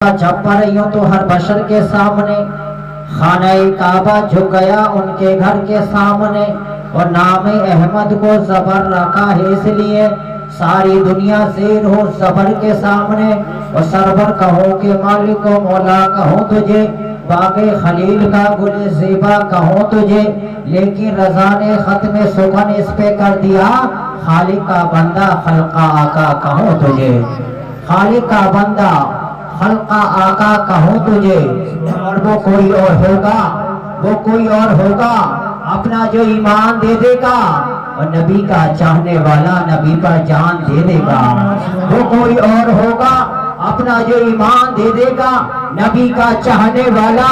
का जब पढ़ रही हूँ तो हर बशर के सामने खाना काबा झुक गया उनके घर के सामने, और नाम अहमद को जबर रखा है इसलिए सारी दुनिया शेर हो जबर के सामने। और सरवर कहो के मालिक को मौला कहो तुझे, बागे खलील का गुल ज़ेबा कहो तुझे, लेकिन रज़ा ने खत्म सुखन इस पे कर दिया, खालिक का बंदा खल्का आका कहो तुझे, खालिक का बंदा खल्का आका कहो तुझे। और वो कोई और होगा, वो कोई और होगा अपना जो ईमान दे देगा, और नबी का चाहने वाला नबी पर जान दे देगा। वो कोई और होगा अपना जो ईमान दे देगा, नबी का चाहने वाला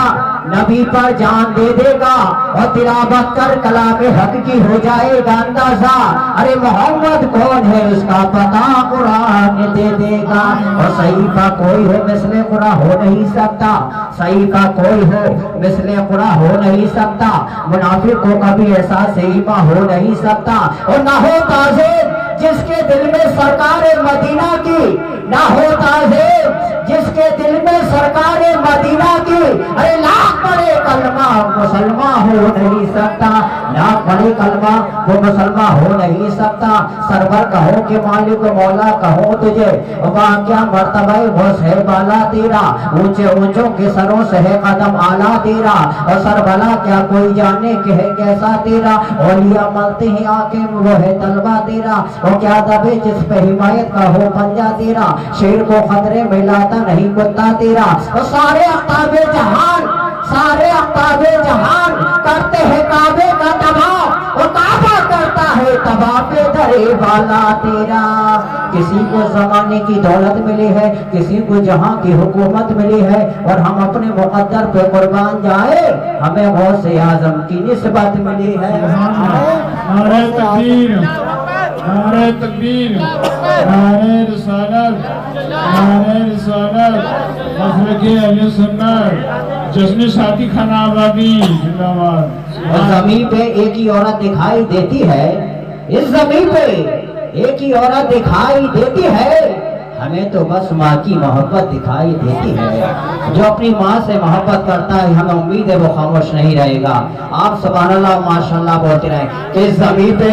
नबी पर जान दे देगा, और तिलावत कर कलाम हक की हो जाएगा अंदाजा, अरे मोहम्मद कौन है उसका पता कुरान दे देगा। और सहीफा कोई हो मिसले कुरान हो नहीं सकता, सहीफा कोई हो मिसले कुरान हो नहीं सकता, मुनाफिक को कभी ऐसा सहीफा हो नहीं सकता। और ना हो ताज़ेब जिसके दिल में सरकार मदीना की, ना हो ताज़ेब जिसके दिल में सरकार मदीना की, अरे लाख पढ़े कलमा मुसलमान हो नहीं सकता, लाख पढ़े कलमा वो मुसलमान हो नहीं सकता। सरवर कहो कि मालिक मौला कहो तुझे, वहाँ क्या मर्तबा होश है बाला तेरा, ऊंचे ऊंचों के सरों से है कदम आला तेरा, और सरबला क्या कोई जाने कि है कैसा तेरा, औलिया मलते ही आके वो है तलवा तेरा, और क्या दबे जिस पे हिमायत का हो पंजा तेरा, शेर को खतरे में लाता नहीं कुत्ता तेरा। और सारे अफ्ताबे जहान, सारे अफ्ताबे जहान करते हैं काबे का तबाह, और काबा करता है तबाह पे धरे वाला तेरा। किसी को जमाने की दौलत मिली है, किसी को जहां की हुकूमत मिली है, और हम अपने मुकद्दर पे कुर्बान जाए, हमें गौसे आजम की निस्बत मिली है। नारे तकबीर, नारे तकबीर, नारे रिसालत, नारे रिसालत, मसलके अहले सुन्नत, जश्न शादी खाना आबादी जिंदाबाद। और ज़मीन पे एक ही औरत दिखाई देती है, इस ज़मीन पे एक ही औरत दिखाई देती है, हमें तो बस माँ की मोहब्बत दिखाई देती है। जो अपनी माँ से मोहब्बत करता है हमें उम्मीद है वो खामोश नहीं रहेगा। आप सुभान अल्लाह माशाअल्लाह बोलते रहें। इस ज़मीन पे,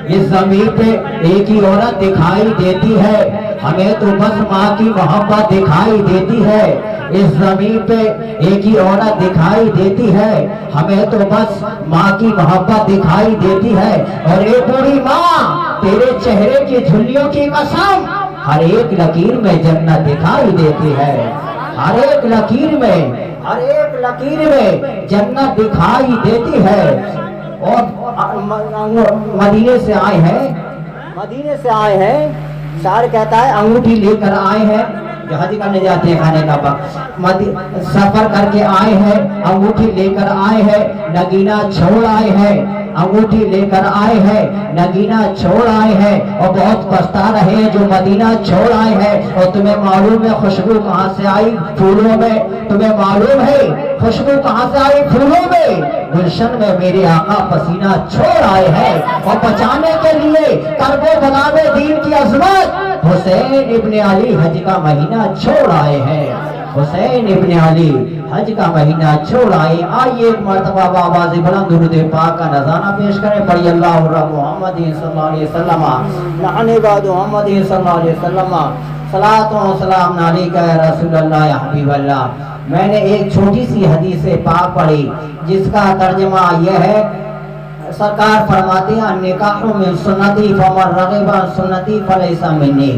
इस ज़मीन पे एक ही औरत दिखाई देती है, हमें तो बस माँ की मोहब्बत दिखाई देती है। इस ज़मीन पे एक ही औरत दिखाई देती है, हमें तो बस माँ की मोहब्बत दिखाई देती है। और ये बूढ़ी माँ तेरे चेहरे की झुर्रियों की कसम, हर एक लकीर में जन्नत दिखाई देती है, हर एक लकीर में, हर एक लकीर में जन्नत दिखाई देती है। और मदीने से आए हैं, मदीने से आए हैं, शायर कहता है अंगूठी लेकर आए हैं, जो हज करने जाते हैं खाने का वक्त, सफर करके आए हैं, अंगूठी लेकर आए हैं, नगीना छोड़ आए हैं, अंगूठी लेकर आए हैं, नगीना छोड़ आए हैं, और बहुत पछता रहे हैं जो मदीना छोड़ आए हैं। और तुम्हें मालूम है खुशबू कहाँ से आई? फूलों में। तुम्हें मालूम है खुशबू कहाँ से आई? फूलों में। गुलशन में मेरे आका पसीना छोड़ आए हैं, और बचाने के लिए करबो बनावे दीन की अजमत, हुसैन इब्ने अली हज का महीना छोड़ आए हैं, हुसैन इब्ने अली हज का महीना छोड़ आए। आइए एक मर्तबा आवाज़ बुलंद दुरूद पाक का नज़ारा पेश करें। पढ़िए अल्लाहु मुहम्मद सल्लल्लाहु अलैहि वसल्लम, नहने बाद मोहम्मद सल्लल्लाहु अलैहि वसल्लम, सलातो व सलाम अलैका या रसूलल्लाह या हबीबल्लाह। मैंने एक छोटी सी हदीस पाक पढ़ी जिसका तर्जुमा यह है, सरकार फरमाते हैं निकाहु मिन सुन्नती फमन रग़िबा अन सुन्नती फलैसा मिन्नी।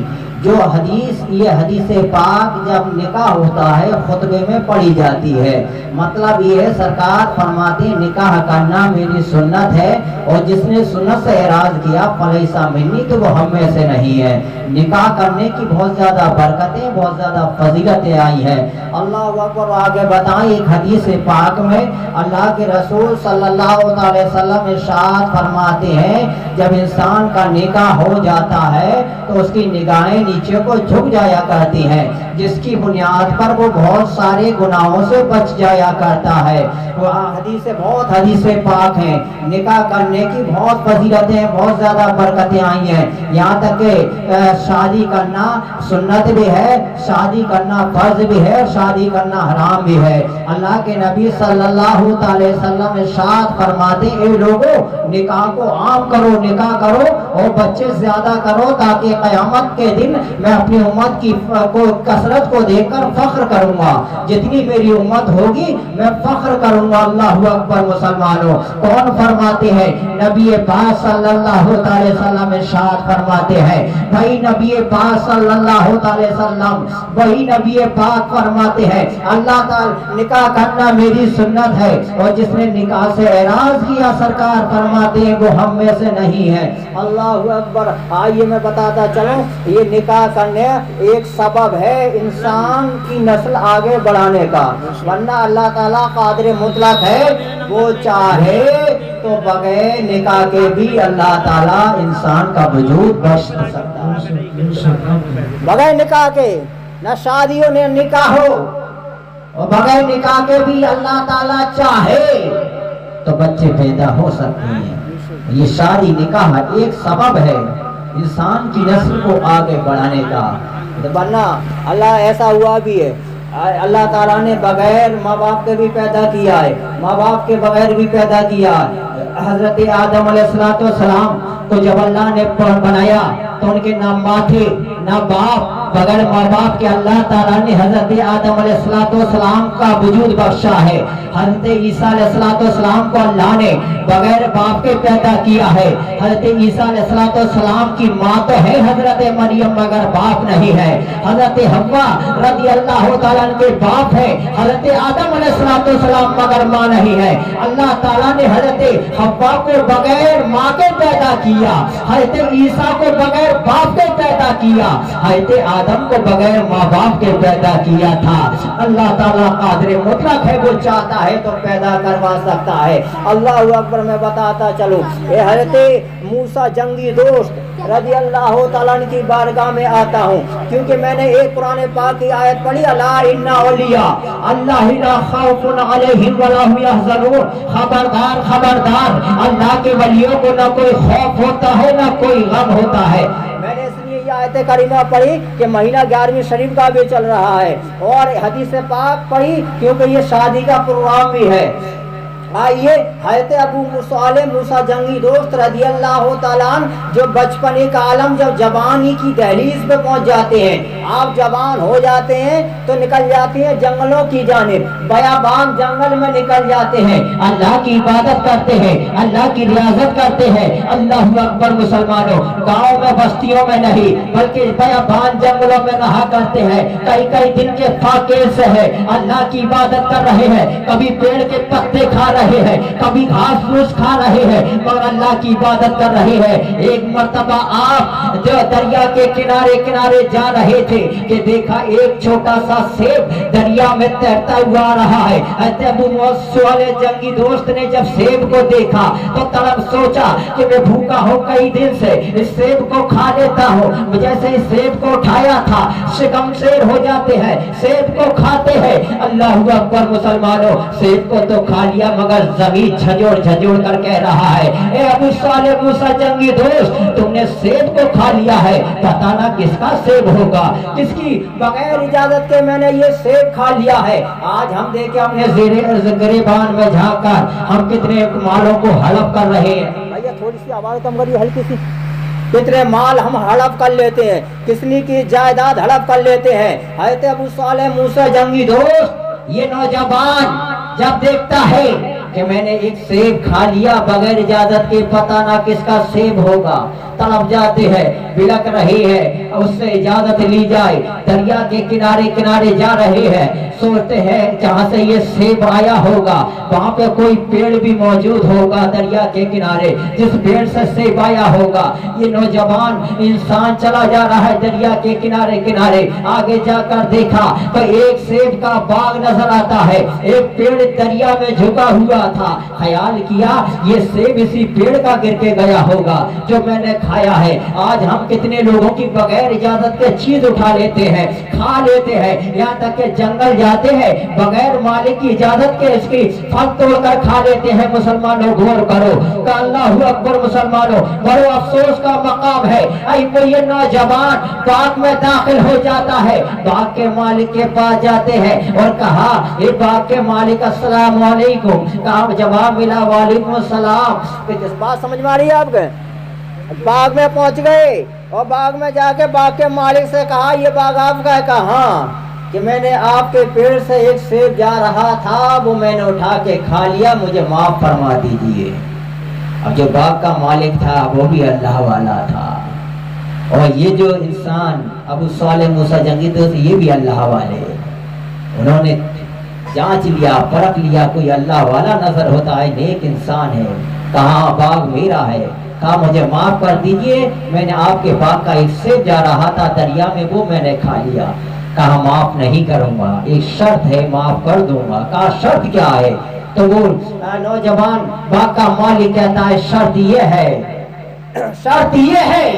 जो हदीस, ये हदीस पाक जब निकाह होता है खुतबे में पढ़ी जाती है, मतलब ये है सरकार फरमाते हैं निकाह करना मेरी सुन्नत है, और जिसने सुन्नत से एराज किया फलैसा मिन्नी, तो वो हम में से नहीं है। निकाह करने की बहुत ज़्यादा बरकतें, बहुत ज़्यादा फजीलतें आई है। अल्लाह अकबर। आगे बताएं एक हदीस पाक में अल्लाह के रसूल सल्लल्लाहु अलैहि वसल्लम इरशाद फरमाते हैं, जब इंसान का निकाह हो जाता है तो उसकी निगाहें नीचे को झुक जाया करती हैं, जिसकी बुनियाद पर वो बहुत सारे गुनाहों से बच जाया करता है। बहुत हदीसें पाक हैं, निकाह करने की बहुत फजीलतें, बहुत ज़्यादा बरकतें आई हैं। यहाँ तक कि शादी करना सुन्नत भी है, शादी करना फर्ज भी है, शादी करना हराम भी है। अल्लाह के नबी सल्लल्लाहु अलैहि वसल्लम इरशाद फरमाते, ए लोगों, निकाह को आम करो, निकाह करो और बच्चे ज्यादा करो, ताकि क़यामत के दिन मैं अपनी उम्मत की कसरत को देखकर फख्र करूंगा। जितनी मेरी उम्मत होगी मैं फख्र करूंगा। अल्लाहु अकबर। मुसलमानों, कौन फरमाते हैं? नबी पाक सल्लल्लाहु अलैहि वसल्लम इरशाद फरमाते हैं, भाई नबी पाक सल्लल्लाहु अलैहि वसल्लम, वही नबी पाक फरमाते हैं, अल्लाह ताला निकाह करना मेरी सुन्नत है, और जिसने निकाह से एराज किया, सरकार फरमाते हैं वो हम में से नहीं है। अल्लाहु अकबर। आइए मैं बताता चलूं, ये निकाह करने एक सबब है इंसान की नस्ल आगे बढ़ाने का, वरना अल्लाह ताला कादिर मुतलक है, वो चाहे तो बगैर निकाह के भी अल्लाह ताला इंसान का वजूद बख्श सकता है। बगैर निकाह के, न शादी हो न निकाह हो, और बगैर निकाह के भी अल्लाह ताला चाहे तो बच्चे पैदा हो सकते हैं। ये शादी निकाह एक सबब है इंसान की नस्ल को आगे बढ़ाने का। तो वरना अल्लाह ऐसा हुआ भी है, अल्लाह ताला ने बगैर माँ बाप के भी पैदा किया है, माँ बाप के बगैर भी पैदा किया। हजरत आदम अलैहिस्सलाम को जब अल्लाह ने बनाया तो उनके ना माँ थे ना बाप, बगैर माँ बाप के अल्लाह ताला ने हजरत आदम अलैहिस्सलाम का वजूद बख्शा है। हजरत ईसा अलैहिस्सलाम को अल्लाह ने बगैर बाप के पैदा किया है। हजरत ईसा अलैहिस्सलाम की माँ तो है हजरत मरियम, मगर बाप नहीं है। हजरत हव्वा रज़ी अल्लाह ताला के बाप है हजरत आदम अलैहिस्सलाम, मगर माँ नहीं है। अल्लाह ताला ने हजरत हव्वा को बगैर माँ के पैदा किया, हजरत ईसा को बगैर बाप के पैदा किया, हजरत आदम को बगैर माँ बाप के पैदा किया था। अल्लाह ताला कादिर मुतलक है, वो चाहता है तो पैदा करवा सकता है। अल्लाह अकबर। मैं बताता चलूं, ये हजरत मूसा जंगी दोस्त रज़ी अल्लाह ताला की बारगाह में आता हूँ, क्योंकि मैंने एक कुरान पाक की आयत पढ़ी, अला इन्ना औलिया अल्लाह ला खौफुन अलैहिम वला हुम यहज़नून। खबरदार खबरदार, अल्लाह के वलियों को ना कोई खौफ होता है ना कोई गम होता है। मैंने इसलिए ये आयत करीमा पढ़ी कि महीना 11वीं शरीफ का भी चल रहा है, और हदीस पाक पढ़ी क्योंकि ये शादी का प्रोग्राम भी है। आइए, हज़रत अबू मूसा जंगी दोस्त रज़ी अल्लाह ताला जो बचपने का आलम जब जवानी की दहलीज पे पहुंच जाते हैं, आप जवान हो जाते हैं तो निकल जाते हैं जंगलों की जानिब, बयाबान जंगल में निकल जाते हैं, अल्लाह की इबादत करते हैं, अल्लाह की रियाजत करते हैं। अल्लाहु अकबर। मुसलमानों, गाँव में बस्तियों में नहीं बल्कि बयाबान जंगलों में रहा करते हैं। कई कई दिन के फाके से है, अल्लाह की इबादत कर रहे हैं, कभी पेड़ के पत्ते खा रहे हैं, कभी घास फूस खा रहे हैं, मगर अल्लाह की इबादत कर रहे हैं। एक मर्तबा आप जो दरिया के किनारे किनारे जा रहे थे कि देखा एक छोटा सा सेब दरिया में तैरता हुआ आ रहा है। अबू मूसा जंगी दोस्त ने जब सेब को देखा तो तड़प सोचा कि मैं भूखा हूँ कई दिन से, इस सेब को खा लेता हूँ। जैसे इस सेब को उठाया था, शर्मशेर हो जाते हैं, सेब को खाते हैं। अल्लाह अकबर। मुसलमानों, सेब को तो खा लिया मगर जमीन झंझोड़ झंझोड़ कर कह रहा है, ए अबू सालेह मूसा जंगी दोस्त, तुमने सेब को खा लिया है, पता ना किसका सेब होगा, किसकी बगैर इजाजत के मैंने ये सेब खा लिया है। आज हम देखे अपने गिरेबान में झांककर हम कितने मालों को हड़प कर रहे हैं। भैया थोड़ी सी आवाज कम करिए, हल्की सी। कितने माल हम हड़प कर लेते हैं, किसनी की जायदाद हड़प कर लेते हैं। हज़रत अबू सालेह मूसा जंगी दोस्त, ये नौजवान जब देखता है कि मैंने एक सेब खा लिया बगैर इजाजत के, पता ना किसका सेब होगा, तड़प जाते हैं, बिलक रहे हैं, उससे इजाजत ली जाए। दरिया के किनारे किनारे जा रहे हैं, सोचते हैं जहाँ से ये सेब आया होगा वहाँ पे कोई पेड़ भी मौजूद होगा दरिया के किनारे, जिस पेड़ से सेब आया होगा। ये नौजवान इंसान चला जा रहा है दरिया के किनारे किनारे, आगे जाकर देखा तो एक सेब का बाग नजर आता है, एक पेड़ दरिया में झुका हुआ था। ख्याल किया ये सेब इसी पेड़ का गिर के गया होगा जो मैंने کھایا ہے. آج ہم کتنے لوگوں کی بغیر اجازت کے چیز اٹھا لیتے ہیں, کھا لیتے ہیں, یہاں تک کہ جنگل جاتے ہیں بغیر مالک کی اجازت کے اس کی پھل توڑ کر کھا لیتے ہیں. مسلمانوں غور کرو کہ اللہ اکبر. مسلمانوں بڑے افسوس کا مقام ہے. یہ نوجوان باغ میں داخل ہو جاتا ہے, باغ کے مالک کے پاس جاتے ہیں اور کہا اے باغ کے مالک السلام علیکم. کہا جواب ملا وعلیکم السلام. اس بات سمجھ میں آ رہی ہے آپ کے؟ باغ میں پہنچ گئے اور باغ میں جا کے باغ کے مالک سے کہا یہ باغ آپ کا ہے؟ کہا ہاں, کہ میں نے آپ کے پیڑ سے ایک سیب جا رہا تھا, وہ میں نے اٹھا کے کھا لیا, مجھے معاف فرما دیجئے. اب جو باغ کا مالک تھا وہ بھی اللہ والا تھا, اور یہ جو انسان ابو صالح موسیٰ جنگی دوست یہ بھی اللہ والے. انہوں نے جانچ لیا, پرکھ لیا, کوئی اللہ والا نظر ہوتا ہے, نیک انسان ہے. کہاں باغ میرا ہے. کہا مجھے معاف کر دیجئے, میں نے آپ کے باغ کا ایک سیب جا رہا تھا دریا میں, وہ میں نے کھا لیا. کہا معاف نہیں کروں گا, ایک شرط ہے, معاف کر دوں گا. کہا شرط کیا ہے؟ تو وہ نوجوان باغ کا مالک کہتا ہے شرط یہ ہے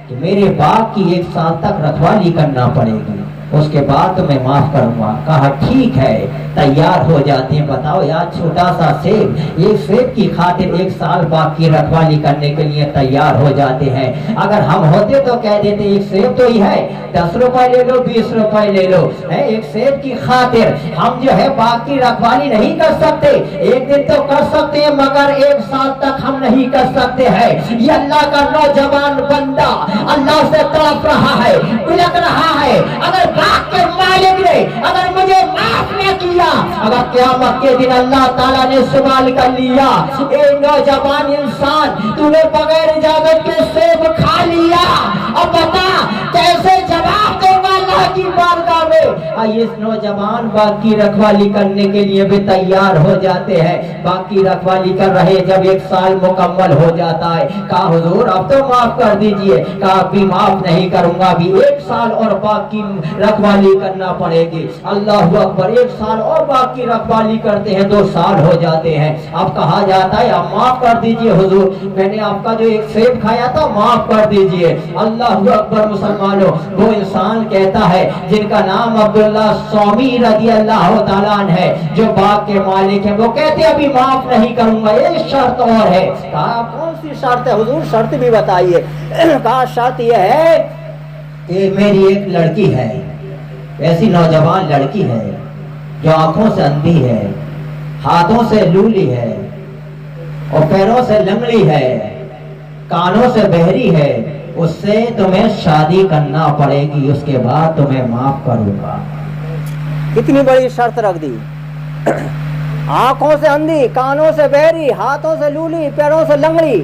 کہ میرے باغ کی 1 سال تک رکھوالی کرنا پڑے گی, اس کے بعد تو میں معاف کروں گا. کہا ٹھیک ہے, تیار ہو جاتے ہیں. بتاؤ یار, چھوٹا سا سیب, ایک سیب کی خاطر 1 سال باغ کی رکھوالی کرنے کے لیے تیار ہو جاتے ہیں. اگر ہم ہوتے تو کہہ دیتے ایک سیب تو ہی ہے, 10 روپے لے لو, 20 روپے لے لو. ایک سیب کی خاطر ہم جو ہے باغ کی رکھوالی نہیں کر سکتے. ایک دن تو کر سکتے ہیں مگر 1 سال تک ہم نہیں کر سکتے ہیں. یہ اللہ کا نوجوان بندہ اللہ سے تڑپ رہا ہے, بلک رہا ہے. اگر باغ کے مالک نے اگر مجھے معاف نہ کیا, اگر قیامت کے دن اللہ تعالیٰ نے سوال کر لیا اے نوجوان انسان تو نے بغیر اجازت کے سیب کھا لیا, اب بتا کیسے جواب دے گا اللہ کی بارگاہ میں. اس نوجوان باغ کی رکھوالی کرنے کے لیے بھی تیار ہو جاتے ہیں. باغ کی رکھوالی کر رہے, جب 1 سال مکمل ہو جاتا ہے, کہا حضور اب تو معاف کر دیجئے. کہا اب بھی معاف نہیں کروں گا, بھی 1 سال اور باغ کی رکھوالی کرنا پڑے گی. اللہ اکبر. 1 سال اور باغ کی رکھوالی کرتے ہیں, 2 سال ہو جاتے ہیں. اب کہا جاتا ہے اب معاف کر دیجئے حضور, میں نے آپ کا جو ایک سیب کھایا تھا معاف کر دیجئے. اللہ اکبر. مسلمانوں وہ انسان کہتا ہے جن کا نام عبداللہ سومی رضی اللہ تعالیٰ عنہ ہے, جو باغ کے مالک ہیں, وہ کہتے ابھی معاف نہیں کروں گا, ایک شرط اور ہے. کہا کون سی شرط ہے حضور؟ شرط بھی بتائیے. کہا شرط یہ ہے کہ میری ایک لڑکی ہے, ایسی نوجوان لڑکی ہے جو آنکھوں سے اندھی ہے, ہاتھوں سے لولی ہے, اور پیروں سے لنگڑی ہے, کانوں سے بہری ہے, اس سے تمہیں شادی کرنا پڑے گی, اس کے بعد تمہیں معاف کروں گا. کتنی بڑی شرط رکھ دی. آنکھوں سے اندھی, کانوں سے بہری, ہاتھوں سے لولی, پیروں سے لنگڑی,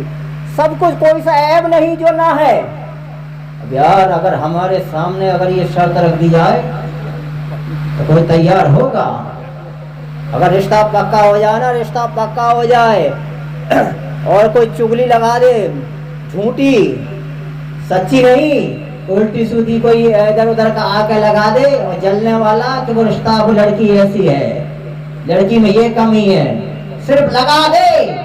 سب کچھ, کوئی سا عیب نہیں جو نہ ہے. اب یار اگر ہمارے سامنے اگر یہ شرط رکھ دی جائے تو کوئی تیار ہوگا؟ اگر رشتہ پکا ہو جائے نا, رشتہ پکا ہو جائے اور کوئی چگلی لگا دے, جھوٹی سچی نہیں, الٹی سیدھی کوئی ادھر ادھر کا آ کے لگا دے اور جلنے والا کہ وہ رشتہ, وہ لڑکی ایسی ہے, لڑکی میں یہ کمی ہے, صرف لگا دے.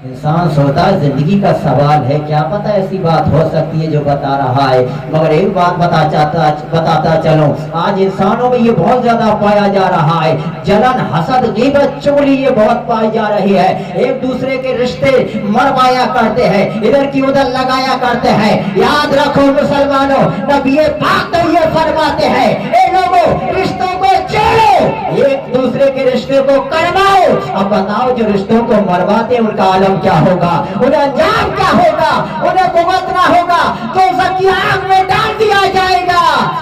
انسان سوچتا ہے زندگی کا سوال ہے, کیا پتہ ایسی بات ہو سکتی ہے جو بتا رہا ہے. مگر ایک بات بتاتا چلوں, آج انسانوں میں یہ بہت زیادہ پایا جا رہا ہے. جلن, حسد, غیبت, چغلی یہ بہت پائی جا رہی ہے. ایک دوسرے کے رشتے مروایا کرتے ہیں, ادھر کی ادھر لگایا کرتے ہیں. یاد رکھو مسلمانوں, نبی پاک تو یہ فرماتے ہیں اے لوگوں رشتوں کو جوڑو, ایک دوسرے کے رشتے کو کرواؤ. اب بتاؤ جو رشتوں کو مرواتے ان کا عالم کیا ہوگا, انہیں انجام کیا ہوگا, انہیں بھگتنا ہوگا, دوزخ کی آگ میں ڈال دیا جائے گا.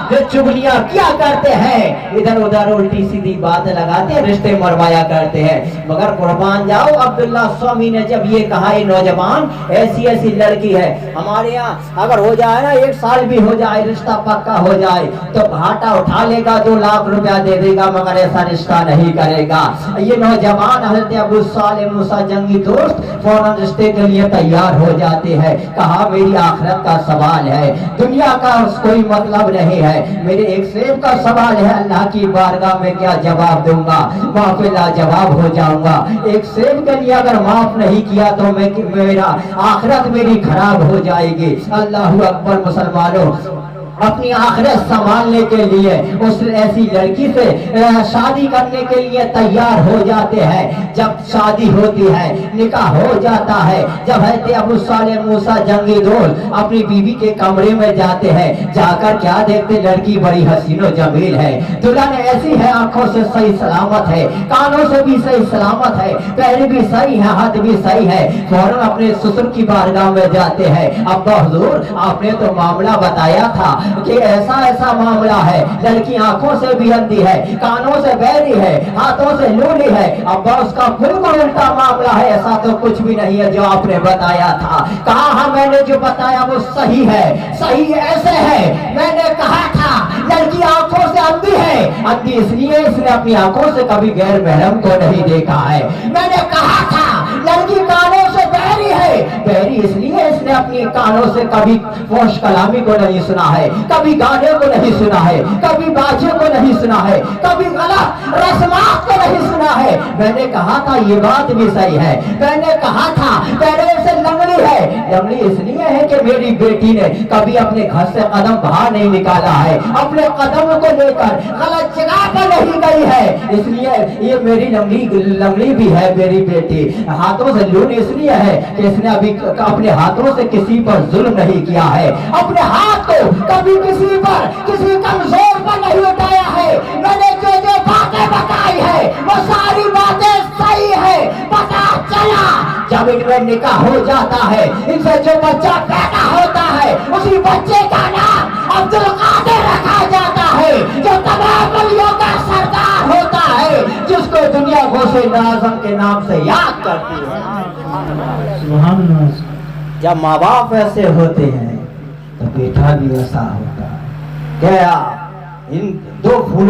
جو چغلیاں کیا کرتے ہیں, ادھر ادھر الٹی سیدھی باتیں لگاتے ہیں, رشتے مروایا کرتے ہیں. مگر قربان جاؤ, عبداللہ سومی نے جب یہ کہا یہ نوجوان ایسی ایسی لڑکی ہے, ہمارے یہاں اگر ہو جائے نا 1 سال بھی ہو جائے, رشتہ پکا ہو جائے تو گھاٹا اٹھا لے گا, 2 لاکھ روپیہ دے دے گا, مگر ایسا رشتہ نہیں کرے گا. یہ نوجوان حضرت ابو صالح موسیٰ جنگی دوست فوراً رشتے کے لیے تیار ہو جاتے ہیں. کہا میری آخرت کا سوال ہے, دنیا کا کوئی مطلب نہیں ہے, میرے ایک सेब का सवाल है, अल्लाह की बारगाह में क्या जवाब दूंगा, वहाँ पे लाजवाब हो जाऊंगा। एक सेब के लिए अगर माफ नहीं किया तो मेरा आखिरत मेरी खराब हो जाएगी। अल्लाहू अकबर। मुसलमानों, अपनी आखिरत संभालने के लिए उस ऐसी लड़की से शादी करने के लिए तैयार हो जाते हैं। जब शादी होती है, निकाह हो जाता है, जब है अबू साले मूसा जंगी दोल अपनी बीवी के कमरे में जाते हैं, जाकर क्या देखते, लड़की बड़ी हसीनो जमील है, दुल्हन ऐसी है, आंखों से सही सलामत है, कानों से भी सही सलामत है, पैर भी सही है, हाथ भी सही है। फौरन अपने ससुर की बारगाह में जाते हैं। अब्बा हुजूर, आपने तो मामला बताया था कि ऐसा ऐसा मामला है, लड़की आंखों से भी अंधी है, कानों से बहरी है, हाथों से लूली है। अब्बा, उसका बिल्कुल उल्टा मामला है, ऐसा तो कुछ भी नहीं है जो आपने बताया था। कहा हाँ, मैंने जो बताया वो सही है, सही ऐसे है। मैंने कहा था लड़की आंखों से अंधी है, अंधी इसलिए इसने अपनी आंखों से कभी गैर महरम को नहीं देखा है। मैंने कहा था लड़की कानों से बहरी है, बहरी इसलिए इसने अपनी कानों से कभी फोश कलामी को नहीं सुना है, कभी गाने को नहीं सुना है, कभी बाजे को नहीं सुना है, कभी गलत रस्मात को नहीं सुना है। मैंने कहा था ये बात भी सही है। मैंने कहा था पैरों से लंगड़ी है, लंगड़ी इसलिए है कि मेरी बेटी ने कभी अपने घर से कदम बाहर नहीं निकाला है, अपने कदम को लेकर गलत जगह पर नहीं गई है, इसलिए ये मेरी लंगड़ी भी है मेरी बेटी। हाथों से लून इसलिए है कि इसने अभी अपने हाथों से किसी पर जुल्म नहीं किया है, अपने हाथ को कभी किसी पर, किसी कमजोर पर नहीं उठाया है। मैंने जो बातें बताई है वो सारी बातें सही है। पता चला जब इनमें निकाह हो जाता है, इनसे जो बच्चा पैदा होता है उसी बच्चे का नाम अब्दुल कादिर रखा जाता है, जो तमाम वलियों का सरदार होता है, जिसको दुनिया गौसे आज़म के नाम से याद करती है। सुभान अल्लाह। जब माँ बाप ऐसे होते हैं तो बेटा भी ऐसा होता है। क्या इन दो फूलों